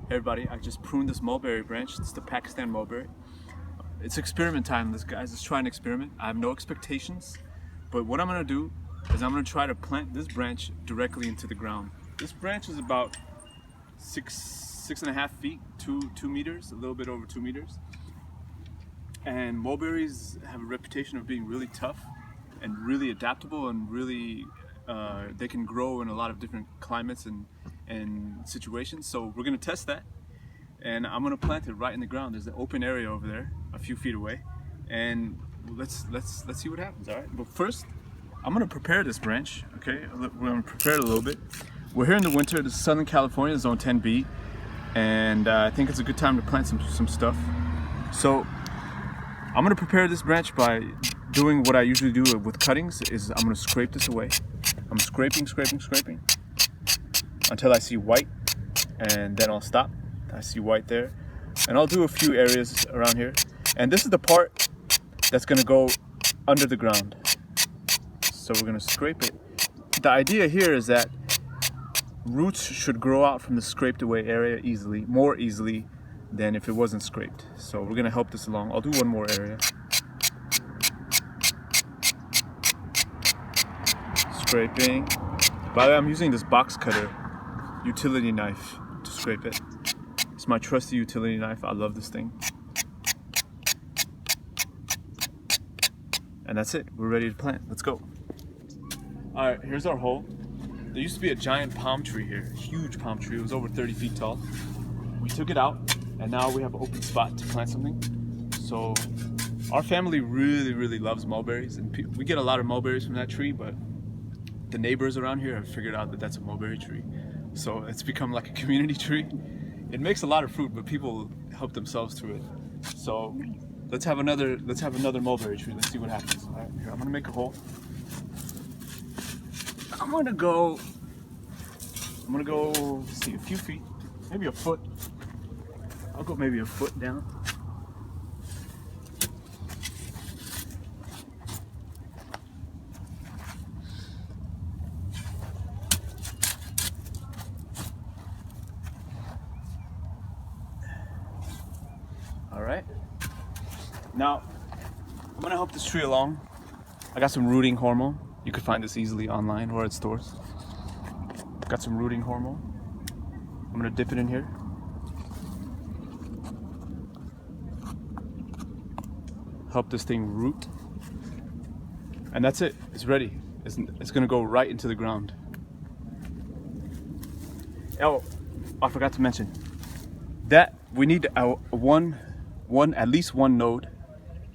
Hey everybody, I just pruned this mulberry branch. It's the Pakistan mulberry. It's experiment time. This guy's just trying to experiment. I have no expectations, but what I'm gonna do is I'm gonna try to plant this branch directly into the ground. This branch is about six and a half feet, two meters, a little bit over 2 meters. And mulberries have a reputation of being really tough and really adaptable and really they can grow in a lot of different climates and situations. So we're gonna test that, and I'm gonna plant it right in the ground. There's an open area over there, a few feet away, and let's see what happens. All right. But first, I'm gonna prepare this branch. Okay, we're gonna prepare it a little bit. We're here in the winter. This is Southern California, Zone 10B, and I think it's a good time to plant some stuff. So I'm gonna prepare this branch by doing what I usually do with cuttings. Is I'm gonna scrape this away. I'm scraping until I see white, and then I'll stop. I see white there, and I'll do a few areas around here. And this is the part that's gonna go under the ground. So we're gonna scrape it. The idea here is that roots should grow out from the scraped away area more easily than if it wasn't scraped. So we're gonna help this along. I'll do one more area. Scraping. By the way, I'm using this box cutter utility knife to scrape it. It's my trusty utility knife. I love this thing. And that's it. We're ready to plant. Let's go. All right, here's our hole. There used to be a giant palm tree here, huge palm tree. It was over 30 feet tall. We took it out, and now we have an open spot to plant something. So our family really loves mulberries, and we get a lot of mulberries from that tree, but the neighbors around here have figured out that that's a mulberry tree. So it's become like a community tree. It makes a lot of fruit, but people help themselves to it. So let's have another mulberry tree. Let's see what happens. All right, here, I'm gonna make a hole. I'm gonna go, let's see, a few feet, maybe a foot. I'll go maybe a foot down. All right. Now, I'm gonna help this tree along. I got some rooting hormone. You could find this easily online or at stores. Got some rooting hormone. I'm gonna dip it in here. Help this thing root. And that's it. It's ready. It's gonna go right into the ground. Oh, I forgot to mention that we need at least one node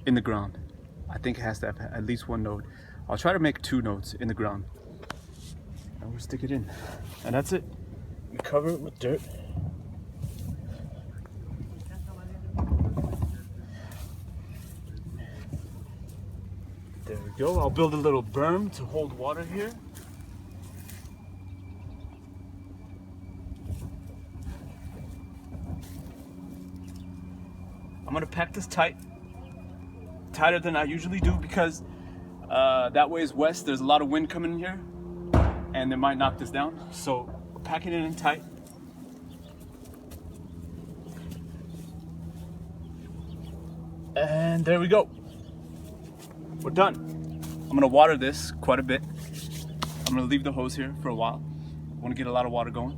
in the ground. I think it has to have at least one node. I'll try to make 2 nodes in the ground. And we'll stick it in. And that's it. We cover it with dirt. There we go. I'll build a little berm to hold water here. I'm gonna pack this tight, tighter than I usually do, because that way is west. There's a lot of wind coming in here, and it might knock this down. So we're packing it in tight. And there we go. We're done. I'm gonna water this quite a bit. I'm gonna leave the hose here for a while. I wanna get a lot of water going.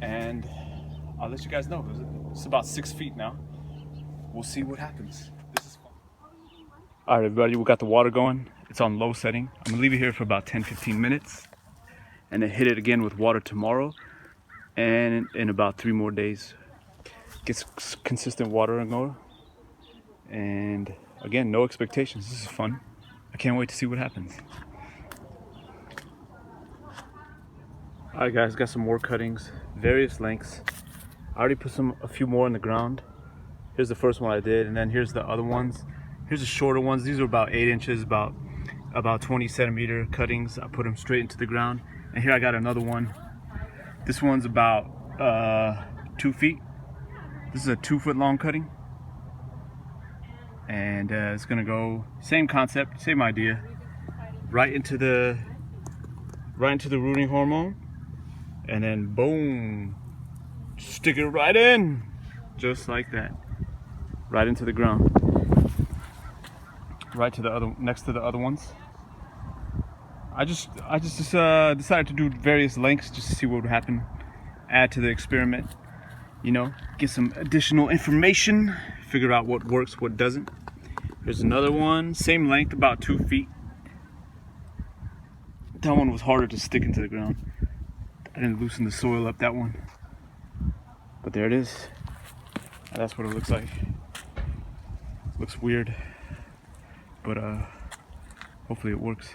And I'll let you guys know. It's about 6 feet now. We'll see what happens. This is fun. All right, everybody, we got the water going. It's on low setting. I'm gonna leave it here for about 10-15 minutes, and then hit it again with water tomorrow, and in about 3 more days. Get consistent water going. And again, no expectations. This is fun. I can't wait to see what happens. All right, guys, got some more cuttings, various lengths. I already put a few more in the ground. Here's the first one I did, and then here's the other ones. Here's the shorter ones. These are about 8 inches, about 20 centimeter cuttings. I put them straight into the ground. And here I got another one. This one's about 2 feet. This is a 2 foot long cutting. And it's gonna go, same concept, same idea. Right into the rooting hormone. And then boom, Stick it right in, just like that, right into the ground, right to the other, next to the other ones. I just decided to do various lengths just to see what would happen, add to the experiment, you know, get some additional information, figure out what works, what doesn't. Here's another one, same length, about 2 feet. That one was harder to stick into the ground. I didn't loosen the soil up that one. But there it is. That's what it looks like. Looks weird, but hopefully it works.